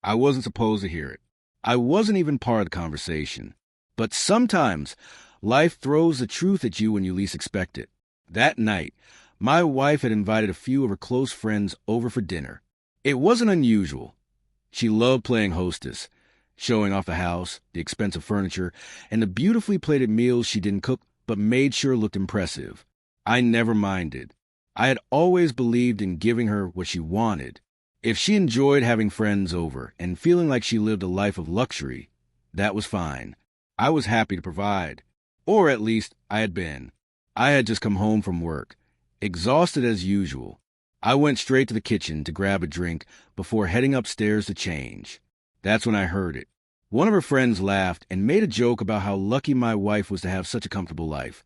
I wasn't supposed to hear it. I wasn't even part of the conversation. But sometimes life throws the truth at you when you least expect it. That night, my wife had invited a few of her close friends over for dinner. It wasn't unusual. She loved playing hostess, showing off the house, the expensive furniture, and the beautifully plated meals she didn't cook but made sure looked impressive. I never minded. I had always believed in giving her what she wanted. If she enjoyed having friends over and feeling like she lived a life of luxury, that was fine. I was happy to provide. Or at least I had been. I had just come home from work, exhausted as usual. I went straight to the kitchen to grab a drink before heading upstairs to change. That's when I heard it. One of her friends laughed and made a joke about how lucky my wife was to have such a comfortable life,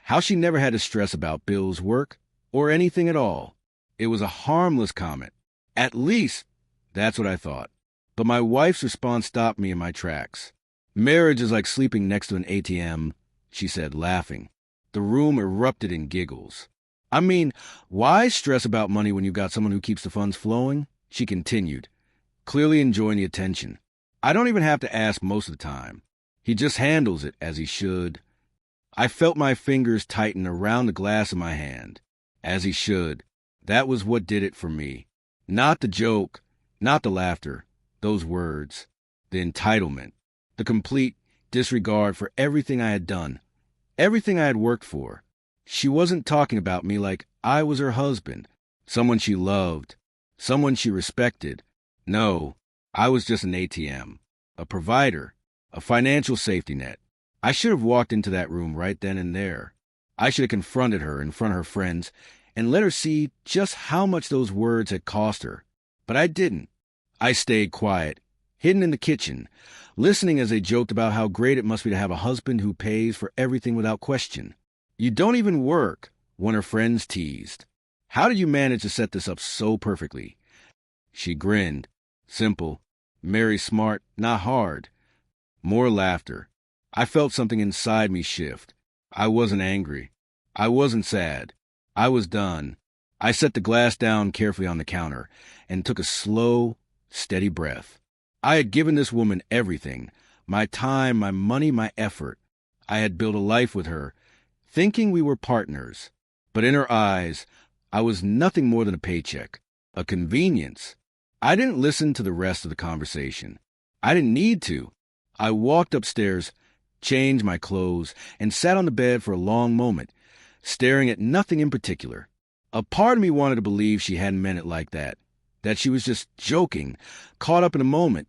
how she never had to stress about bills, work, or anything at all. It was a harmless comment. At least, that's what I thought. But my wife's response stopped me in my tracks. "Marriage is like sleeping next to an ATM," she said, laughing. The room erupted in giggles. "I mean, why stress about money when you've got someone who keeps the funds flowing?" She continued, clearly enjoying the attention. "I don't even have to ask most of the time. He just handles it as he should." I felt my fingers tighten around the glass of my hand. As he should. That was what did it for me. Not the joke, not the laughter, those words, the entitlement, the complete disregard for everything I had done, everything I had worked for. She wasn't talking about me like I was her husband, someone she loved, someone she respected. No, I was just an ATM, a provider, a financial safety net. I should have walked into that room right then and there. I should have confronted her in front of her friends and let her see just how much those words had cost her. But I didn't. I stayed quiet, hidden in the kitchen, listening as they joked about how great it must be to have a husband who pays for everything without question. "You don't even work," one of her friends teased. "How did you manage to set this up so perfectly?" She grinned. Simple. Marry smart, not hard. More laughter. I felt something inside me shift. I wasn't angry. I wasn't sad. I was done. I set the glass down carefully on the counter and took a slow, steady breath. I had given this woman everything, my time, my money, my effort. I had built a life with her, thinking we were partners. But in her eyes, I was nothing more than a paycheck, a convenience. I didn't listen to the rest of the conversation. I didn't need to. I walked upstairs, changed my clothes, and sat on the bed for a long moment, staring at nothing in particular. A part of me wanted to believe she hadn't meant it like that she was just joking, caught up in a moment,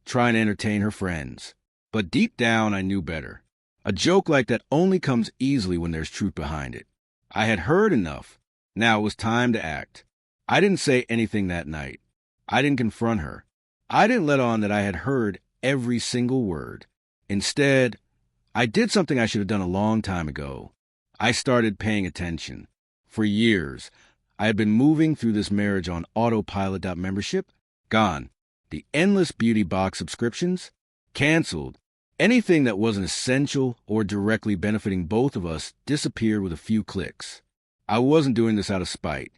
trying to entertain her friends. But deep down, I knew better. A joke like that only comes easily when there's truth behind it. I had heard enough. Now it was time to act. I didn't say anything that night. I didn't confront her. I didn't let on that I had heard every single word. Instead, I did something I should have done a long time ago. I started paying attention. For years, I had been moving through this marriage on autopilot.membership. Gone. The endless beauty box subscriptions. Canceled. Anything that wasn't essential or directly benefiting both of us disappeared with a few clicks. I wasn't doing this out of spite.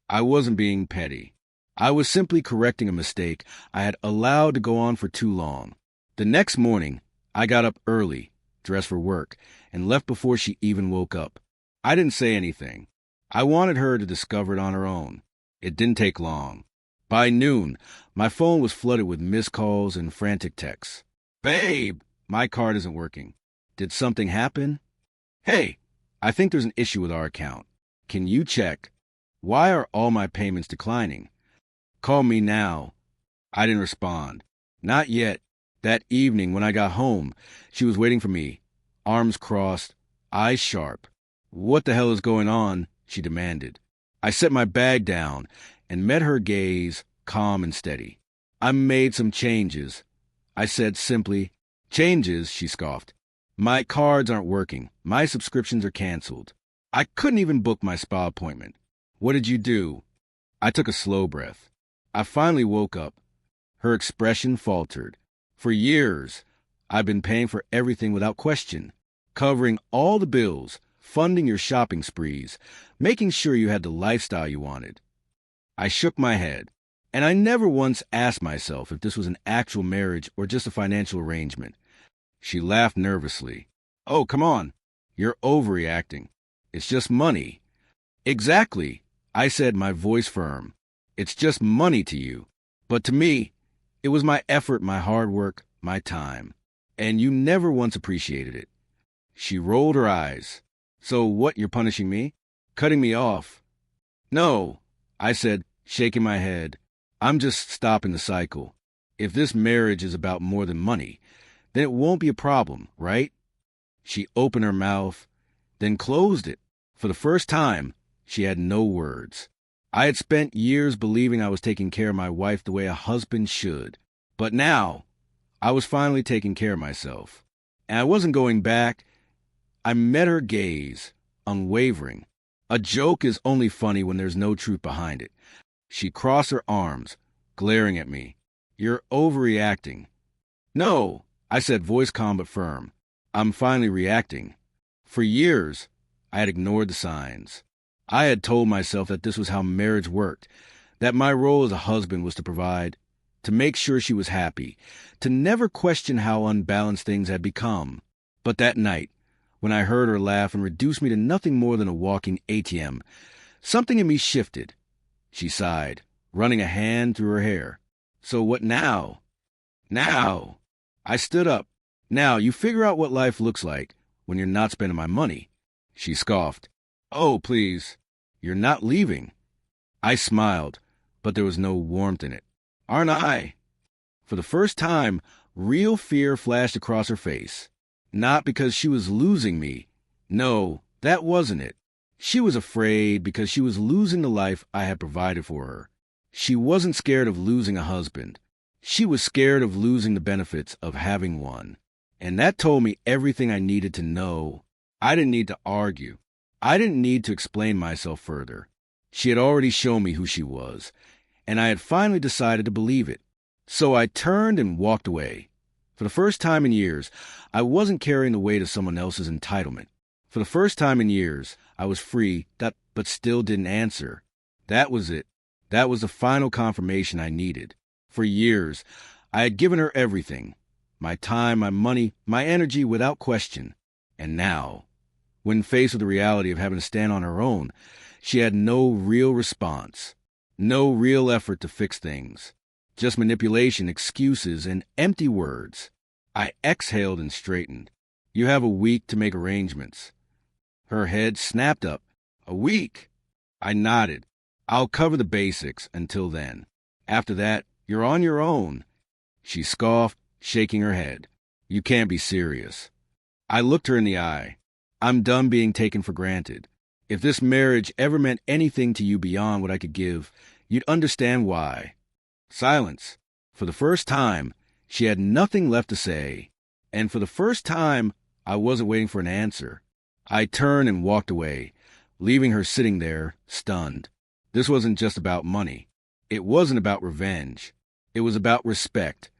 I wasn't being petty. I was simply correcting a mistake I had allowed to go on for too long. The next morning, I got up early, dressed for work, and left before she even woke up. I didn't say anything. I wanted her to discover it on her own. It didn't take long. By noon, my phone was flooded with missed calls and frantic texts. "Babe, my card isn't working. Did something happen? Hey, I think there's an issue with our account. Can you check? Why are all my payments declining? Call me now." I didn't respond. Not yet. That evening, when I got home, she was waiting for me, arms crossed, eyes sharp. "What the hell is going on?" she demanded. I set my bag down and met her gaze, calm and steady. "I made some changes," I said simply. "Changes?" she scoffed. "My cards aren't working. My subscriptions are canceled. I couldn't even book my spa appointment." "What did you do?" I took a slow breath. I finally woke up. Her expression faltered. "For years, I've been paying for everything without question, covering all the bills, funding your shopping sprees, making sure you had the lifestyle you wanted." I shook my head. And I never once asked myself if this was an actual marriage or just a financial arrangement. She laughed nervously. Oh, come on. You're overreacting. It's just money. Exactly, I said, my voice firm. It's just money to you. But to me, it was my effort, my hard work, my time. And you never once appreciated it. She rolled her eyes. So what, you're punishing me? Cutting me off? No, I said, shaking my head. I'm just stopping the cycle. If this marriage is about more than money, then it won't be a problem, right? She opened her mouth, then closed it. For the first time, she had no words. I had spent years believing I was taking care of my wife the way a husband should. But now, I was finally taking care of myself. And I wasn't going back. I met her gaze, unwavering. A joke is only funny when there's no truth behind it. She crossed her arms, glaring at me. You're overreacting. No, I said, voice calm but firm. I'm finally reacting. For years, I had ignored the signs. I had told myself that this was how marriage worked, that my role as a husband was to provide, to make sure she was happy, to never question how unbalanced things had become. But that night, when I heard her laugh and reduce me to nothing more than a walking ATM, something in me shifted. She sighed, running a hand through her hair. So what now? Now. I stood up. Now you figure out what life looks like when you're not spending my money. She scoffed. Oh, please. You're not leaving. I smiled, but there was no warmth in it. Aren't I? For the first time, real fear flashed across her face. Not because she was losing me. No, that wasn't it. She was afraid because she was losing the life I had provided for her. She wasn't scared of losing a husband. She was scared of losing the benefits of having one. And that told me everything I needed to know. I didn't need to argue. I didn't need to explain myself further. She had already shown me who she was, and I had finally decided to believe it. So I turned and walked away. For the first time in years, I wasn't carrying the weight of someone else's entitlement. For the first time in years, I was free, but still didn't answer. That was it. That was the final confirmation I needed. For years, I had given her everything. My time, my money, my energy, without question. And now, when faced with the reality of having to stand on her own, she had no real response. No real effort to fix things. Just manipulation, excuses, and empty words. I exhaled and straightened. You have a week to make arrangements. Her head snapped up. A week? I nodded. I'll cover the basics until then. After that, you're on your own. She scoffed, shaking her head. You can't be serious. I looked her in the eye. I'm done being taken for granted. If this marriage ever meant anything to you beyond what I could give, you'd understand why. Silence. For the first time, she had nothing left to say. And for the first time, I wasn't waiting for an answer. I turned and walked away, leaving her sitting there, stunned. This wasn't just about money. It wasn't about revenge. It was about respect.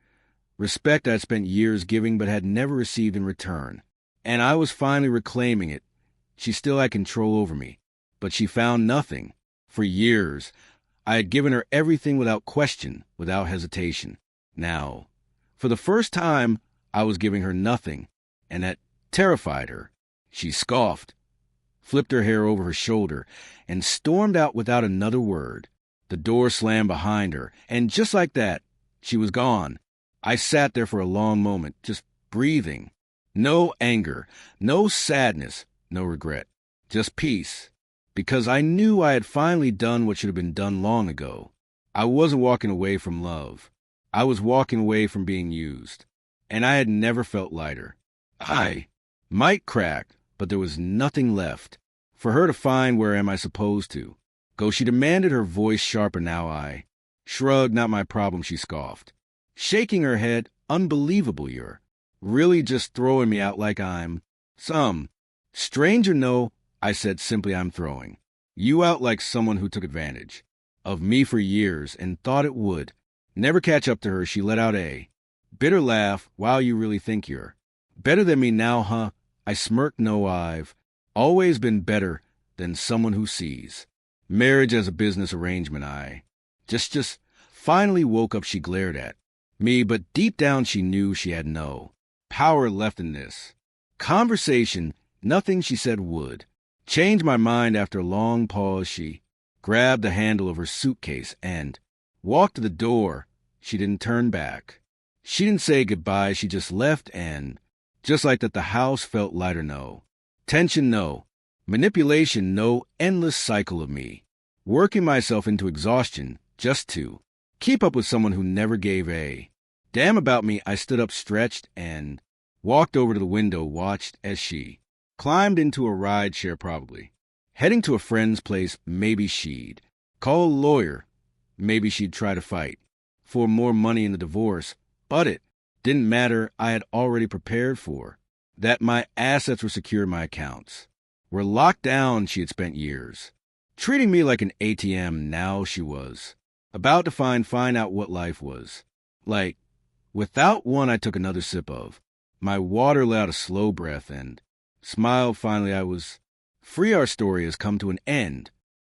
Respect I'd spent years giving but had never received in return. And I was finally reclaiming it. She still had control over me, but she found nothing. For years, I had given her everything without question, without hesitation. Now, for the first time, I was giving her nothing, and that terrified her. She scoffed, flipped her hair over her shoulder, and stormed out without another word. The door slammed behind her, and just like that, she was gone. I sat there for a long moment, just breathing. No anger, no sadness, no regret, just peace. Because I knew I had finally done what should have been done long ago. I wasn't walking away from love. I was walking away from being used. And I had never felt lighter. I might crack, but there was nothing left. For her to find where am I supposed to? Go, she demanded, her voice sharper now. I shrugged, not my problem, she scoffed. Shaking her head, unbelievable, you're really just throwing me out like I'm some stranger. No, I said simply, I'm throwing you out like someone who took advantage of me for years and thought it would never catch up to her. She let out a bitter laugh. Wow, you really think you're better than me now, huh? I smirked. No, I've always been better than someone who sees marriage as a business arrangement. I just Finally woke up, she glared at me, but deep down she knew she had no power left in this conversation. Nothing she said would change my mind. After a long pause, she grabbed the handle of her suitcase and walked to the door. She didn't turn back. She didn't say goodbye. She just left, and just like that, the house felt lighter. No tension, no manipulation, no endless cycle of me working myself into exhaustion just to keep up with someone who never gave a damn about me. I stood up, stretched, and walked over to the window, watched as she climbed into a ride share, probably heading to a friend's place. Maybe she'd call a lawyer. Maybe she'd try to fight for more money in the divorce. But it didn't matter. I had already prepared for that. My assets were secure. My accounts were locked down. She had spent years treating me like an ATM. Now she was about to find out what life was like without one. I took another sip of my water, let out a slow breath, and smiled. Finally, I was free. Our story has come to an end.